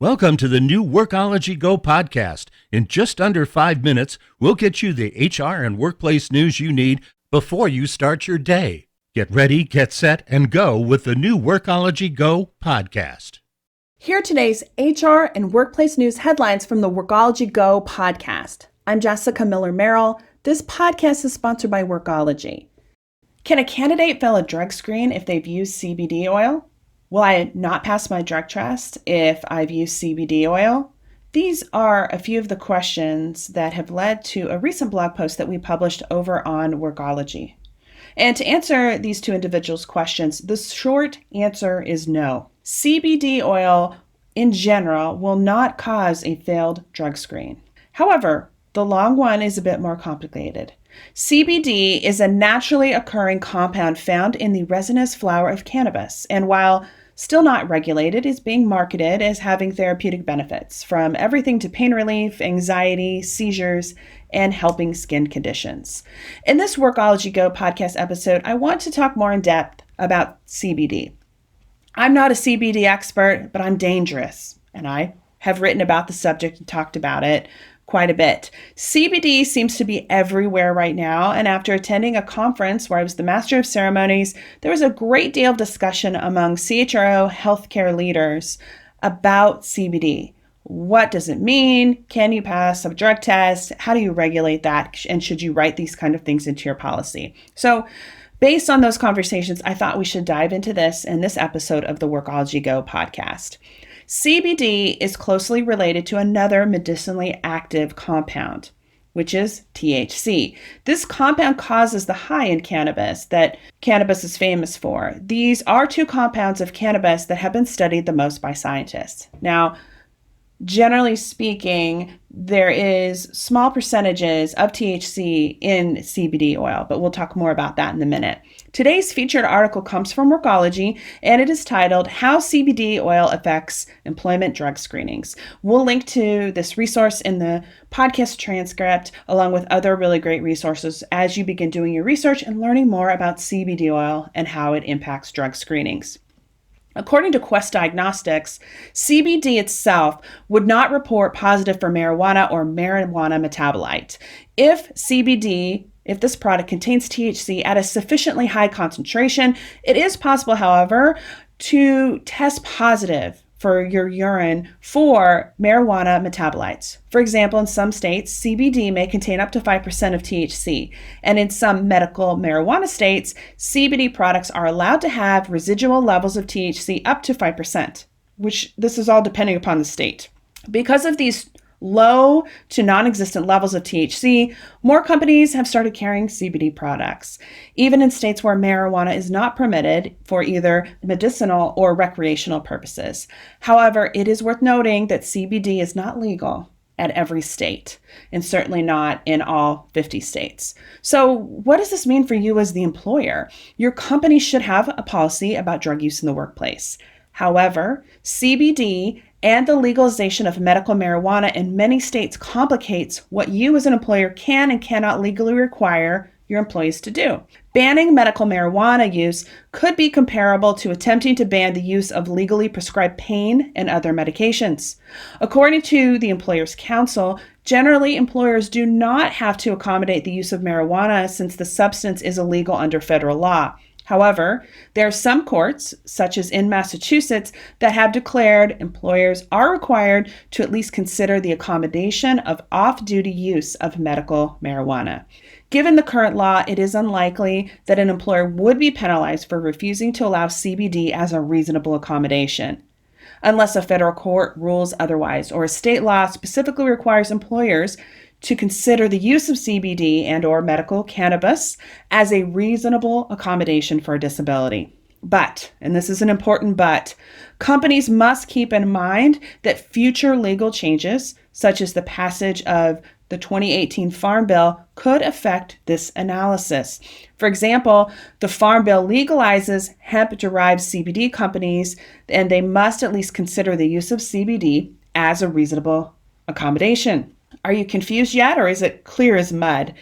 Welcome to the new Workology Go Podcast. In just under 5 minutes, we'll get you the HR and workplace news you need before you start your day. Get ready, get set, and go with the new Workology Go Podcast. Here are today's HR and workplace news headlines from the Workology Go Podcast. I'm Jessica Miller-Merrill. This podcast is sponsored by Workology. Can a candidate fail a drug screen if they've used CBD oil? Will I not pass my drug test if I've used CBD oil? These are a few of the questions that have led to a recent blog post that we published over on Workology. And to answer these two individuals' questions, the short answer is no. CBD oil in general will not cause a failed drug screen. However, the long one is a bit more complicated. CBD is a naturally occurring compound found in the resinous flower of cannabis, and while still not regulated, is being marketed as having therapeutic benefits, from everything to pain relief, anxiety, seizures, and helping skin conditions. In this Workology Go podcast episode, I want to talk more in depth about CBD. I'm not a CBD expert, but I'm dangerous, and I have written about the subject and talked about it quite a bit. CBD seems to be everywhere right now, and after attending a conference where I was the master of ceremonies, there was a great deal of discussion among CHRO healthcare leaders about CBD. What does it mean? Can you pass a drug test? How do you regulate that? And should you write these kind of things into your policy? So based on those conversations, I thought we should dive into this in this episode of the Workology Go podcast. CBD is closely related to another medicinally active compound, which is THC. This compound causes the high in cannabis that cannabis is famous for. These are two compounds of cannabis that have been studied the most by scientists. Now, generally speaking, there is small percentages of THC in CBD oil, but we'll talk more about that in a minute. Today's featured article comes from Workology, and it is titled, How CBD Oil Affects Employment Drug Screenings. We'll link to this resource in the podcast transcript, along with other really great resources as you begin doing your research and learning more about CBD oil and how it impacts drug screenings. According to Quest Diagnostics, CBD itself would not report positive for marijuana or marijuana metabolite. If this product contains THC at a sufficiently high concentration, it is possible, however, to test positive for your urine for marijuana metabolites. For example, in some states, CBD may contain up to 5% of THC, and in some medical marijuana states, CBD products are allowed to have residual levels of THC up to 5%, which this is all depending upon the state. Because of these low to non-existent levels of THC, more companies have started carrying CBD products, even in states where marijuana is not permitted for either medicinal or recreational purposes. However, it is worth noting that CBD is not legal at every state, and certainly not in all 50 states. So what does this mean for you as the employer? Your company should have a policy about drug use in the workplace. However, CBD and the legalization of medical marijuana in many states complicates what you as an employer can and cannot legally require your employees to do. Banning medical marijuana use could be comparable to attempting to ban the use of legally prescribed pain and other medications. According to the Employers Council, generally employers do not have to accommodate the use of marijuana since the substance is illegal under federal law. However, there are some courts, such as in Massachusetts, that have declared employers are required to at least consider the accommodation of off-duty use of medical marijuana. Given the current law, it is unlikely that an employer would be penalized for refusing to allow CBD as a reasonable accommodation, unless a federal court rules otherwise, or a state law specifically requires employers to consider the use of CBD and or medical cannabis as a reasonable accommodation for a disability. But, and this is an important but, companies must keep in mind that future legal changes, such as the passage of the 2018 Farm Bill, could affect this analysis. For example, the Farm Bill legalizes hemp-derived CBD companies, and they must at least consider the use of CBD as a reasonable accommodation. Are you confused yet, or is it clear as mud?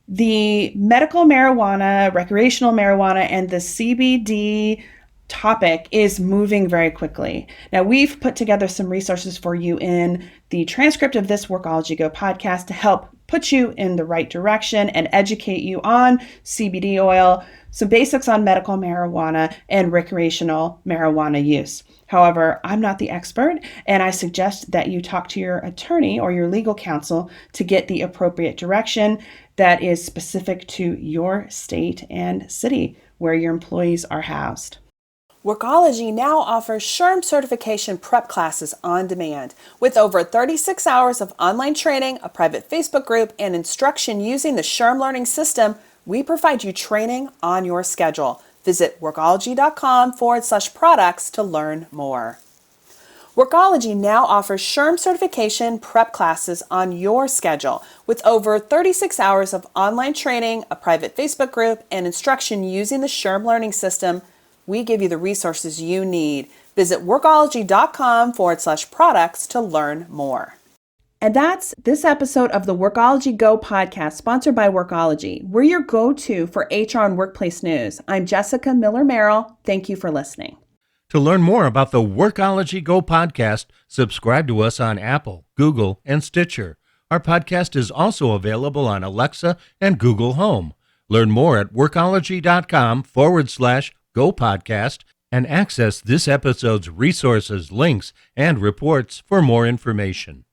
The medical marijuana, recreational marijuana, and the CBD topic is moving very quickly. Now, we've put together some resources for you in the transcript of this Workology Go podcast to help put you in the right direction and educate you on CBD oil, some basics on medical marijuana and recreational marijuana use. However, I'm not the expert, and I suggest that you talk to your attorney or your legal counsel to get the appropriate direction that is specific to your state and city where your employees are housed. Workology now offers SHRM certification prep classes on demand. With over 36 hours of online training, a private Facebook group, and instruction using the SHRM learning system, we provide you training on your schedule. Visit workology.com/products to learn more. Workology now offers SHRM certification prep classes on your schedule. With over 36 hours of online training, a private Facebook group, and instruction using the SHRM learning system, we give you the resources you need. Visit workology.com/products to learn more. And that's this episode of the Workology Go podcast, sponsored by Workology. We're your go-to for HR and workplace news. I'm Jessica Miller-Merrill. Thank you for listening. To learn more about the Workology Go podcast, subscribe to us on Apple, Google, and Stitcher. Our podcast is also available on Alexa and Google Home. Learn more at workology.com/Go podcast and access this episode's resources, links, and reports for more information.